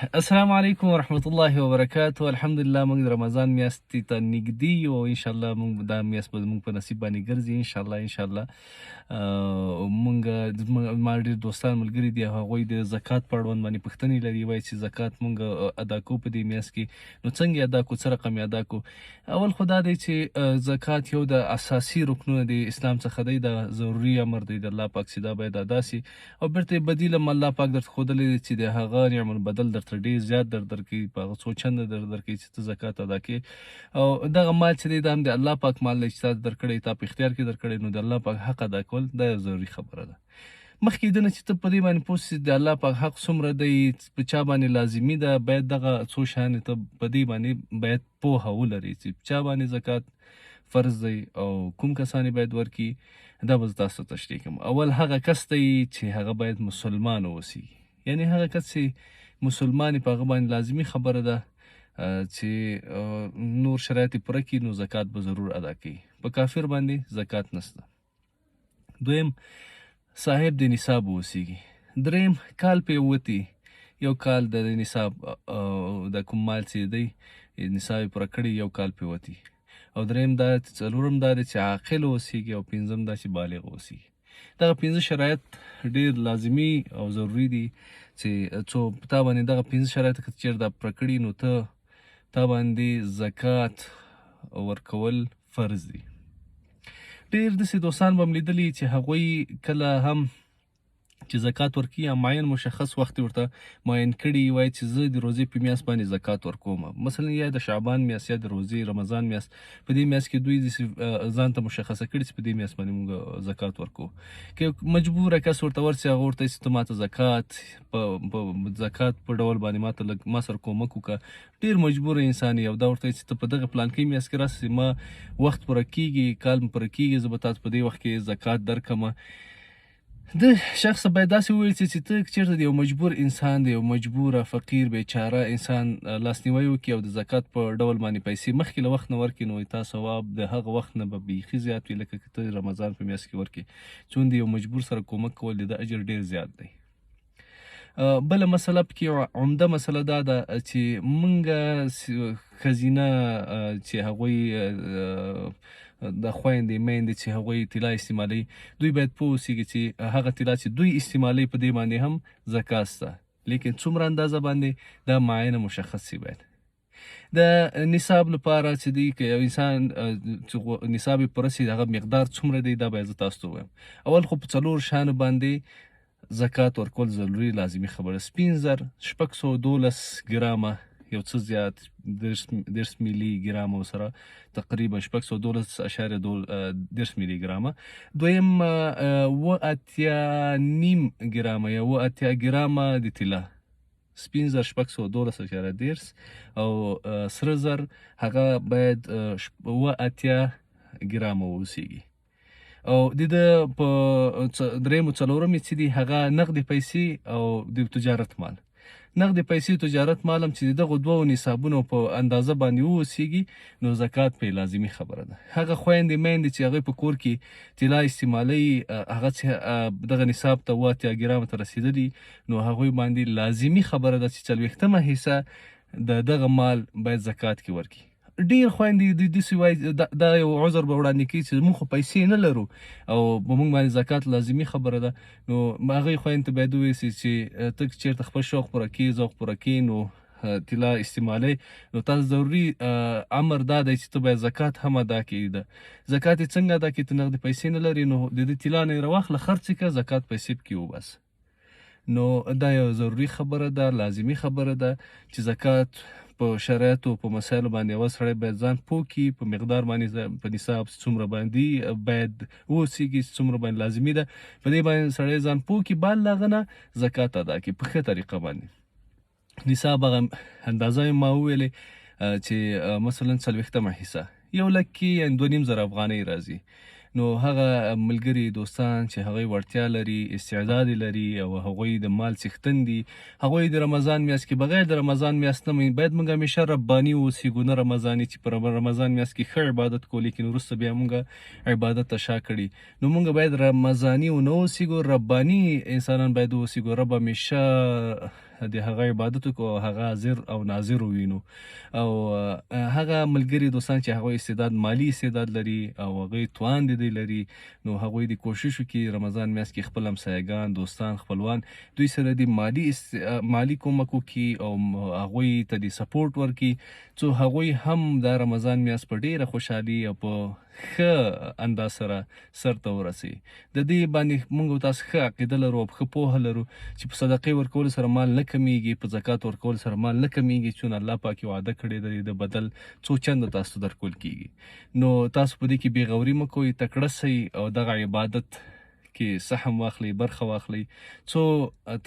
السلام علیکم ورحمت الله وبرکاتو. الحمدلله موږ د رمضان میاشتې ته نږدې یو او انشاءالله موږ دا میاشت به موږ په نصیب باندې ګرځي انشاءالله. ما ډېر دوستان ملګري دي، هغوی د زکات په اړوند باندې پوښتنې لري، وایي چې زکات موږ ادا کوو په دې میاشت کې، نو څنګه ادا کوو، څه رقم ادا کوو. اول خو دا دی چې زکات یو د اساسي رکنونه د اسلام څخه دی، دا ضروري امر دی د الله پاک چې دا باید ادا سي، او بیرته بدیل هم الله پاک درته ښودلی دی چې د هغه نعم البدل درته ډېر زیات درکوي، په هغه څو چنده درکوي چې ته زکات ادا کړې. او دغه مال چې دی دا هم د الله پاک مال دی چې تا درکړی، تا په اختیار کې درکړی، نو د الله پاک حق ادا کول دا یو ضروري خبره ده. مخکې د نه چې ته په دې باندې پوه سې د الله پاک حق څومره دی، په چا باندې لازمي ده، باید دغه څو شیانې ته په دې باندې باید پوهه ولري چې چا باندې زکات فرض دی او کوم کسان یې باید ورکړي. دا به زه تاسو ته تشریح کوم. اول هغه کس دی چې هغه باید مسلمان واوسي، یعنی هغه کس چې مسلمان په هغه باندې لازمي خبره ده چې نور شرایط یې پوره کړي نو زکات به ضرور ادا کوي. په کافر باندې زکات نشته. دویم، صاحب د نصاب اوسیږي. دریم، کال پې ووتي، یو کال د نصاب د کوم مال چې دی نصاب یې پوره کړي، یو کال پې ووتي. او دریم دا، څلورم دا دی چې عاقل اوسیږي، او پنځم دا چې بالغ اوسیږي. دغه پنځه شرایط ډېر لازمي او ضروري دي چې څو تا باندې دغه پنځه شرایط که چېرې دا پوره کړي نو تا باندې زکات ورکول فرض دي. ډېر داسې دوستان به م لیدلي چې هغوی کله هم چې زکات ورکوي یا معین مشخص وخت یې ورته معین کړي، وایي چې زه د روزې په میاشت باندې زکات ورکوم. مثلا یا د شعبان میاشت یا د روزې رمضان میاشت، په دې میاشت کې دوی داسې ځان ته مشخصه کړي چې په دې میاشت باندې موږ زکات ورکوو. که یو مجبوره کس ورته ورسي، هغه ورته وایي چې ته ماته زکات په ډول باندې ما سره کومک وکړه. ډېر مجبوره انسان یې، او دا ورته وایي چې ته په دغه پلانکۍ میاشت کې راسې، ما وخت پوره کېږي، کال م پوره کېږي، زه به تاته په دې وخت کې زکات درکړمه. د شخص باید داسې وویل چې ته چېرته د یو مجبور انسان، د یو مجبوره فقیر بیچاره انسان لاسنیوی وکړي او د زکات په ډول باندې پیسې مخکې له وخت نه ورکړي، نو تا ثواب د هغه وخت نه به بیخي زیات وي لکه که ته رمضان په میاشت کې ورکړې. چون د یو مجبور سره کومک کول د ده اجر ډېر زیات دی. بله مسله پکې عمده مسله دا ده چې موږ ښځینه چې هغوی د خویندې میندې چې هغوی طلا استعمالوي، دوی باید پوه اوسېږي چې هغه طلا چې دوی استعمالوي په دې باندې هم زکات شته، لیکن څومره اندازه باندې دا معینه مشخص شي. باید د نصاب لپاره چې دی که یو انسان چې نصاب یې پوره سي، هغه مقدار څومره دی دا باید زه تاسو ته ووایم. اول خو په څلور شیانو باندې زکات ورکول ضروري لازمي خبره. سپین زر 612 ګرامه، یو څه زیات 10 ملي ګرامه ورسره تقریبا 612.2 ملي ګرامه. دویم 8.5 ګرامه یا 8 ګرامه د طلا. سپین زر 612.10 او سره زر هغه باید 8 ګرامه واوسیږي. او د ده په دریم او څلورم یې چې دي هغه نغدې پیسې او د تجارت مال. نغدې پیسې او تجارت مال هم چې د دغو دوو نصابونو په اندازه باندې واوسیږي نو زکات پرې لازمي خبره ده. هغه خویندې میندې چې هغوی په کور کې طلا استعمالوي، هغه چې دغه نصاب ته 8 ګرامو ته رسېدلي، نو هغوی باندې لازمي خبره ده چې 40مه حصه د دغه مال باید زکات کې ورکړي. ډېر خویندې دوی داسې وایي، دا یو عذر به وړاندې کوي چې موږ خو پیسې نه لرو او په موږ باندې زکات لازمي خبره ده. نو هغې خویندې ته باید وویل سي چې ته چېرته خپل شوق پوره کړې، ذوق پوره کړې، نو طلا استعمالوي، نو تاسو ضروري امر دا دی چې ته باید زکات هم ادا کړې. زکات یې څنګه ادا کړې؟ ته نغدې پیسې نه لرې، نو د دې طلا نه یې راواخله، خرڅ یې کړه، زکات پیسې پکې وباسه. نو دا یو ضروري خبره ده، لازمي خبره ده چې زکات په شرایطو په مسایلو باندې یوه سړی باید ځان پوه کړي، په مقدار باندې په نصاب څومره باندې باید واوسیږي، څومره باندې لازمي ده، په دې باندې سړی ځان پوه کړي، بعد له هغه نه زکات ادا کړي په ښه طریقه باندې. نصاب هغه اندازه یې ما وویلې چې مثلا 40مه حصه 1,02,000 افغانۍ راځي. نو هغه ملګري دوستان چې هغوی وړتیا لري، استعداد لري او هغوی د مال څښتن دي، هغوی د رمضان میاشت کې بغیر د رمضان میاشت نه باید موږ همیشه رباني واوسېږو، نه رمضاني چې په رمضان میاشت کې ښه عبادت کوو لیکن وروسته بیا موږ عبادت ته شا کړي. نو موږ باید رمضاني ونه اوسېږو، رباني انسانان باید واوسېږو. رب همیشه د هغه عبادت وکړو او هغه حاضر او ناظر ووینو او هغه ملګري دوستان چې هغوی مالي استعداد لري او هغوی توان د دې لري، نو هغوی د کوشش وکړي رمضان میاشت کې خپل همسایګان، دوستان، خپلوان دوی سره د مالی کومک وکړي او هغوی ته د سپورټ ورکړي څو هغوی هم دا رمضان میاشت په ډیره خوشحالي او په ښه انداز سره سرته ورسوي. د دې باندې موږ او تاسو ښه عقیده لرو او ښه پوهه لرو چې په صدقې ورکولو سره مال نه کمیږي، په زکات ورکولو سره مال نه کمیږي، چون الله پاک یې وعده کړې ده د بدل څو چنده تاسو ته درکول کیږي. نو تاسو په دې کې بېغوري مه کوئ، تکړه سئ او دغه عبادت کې سهم واخلئ، برخه واخلئ څو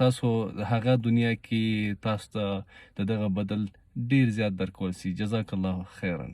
تاسو هغه دنیا کې تاسو ته د دغه بدل ډیر زیات درکول سي. جزاک الله خیرا.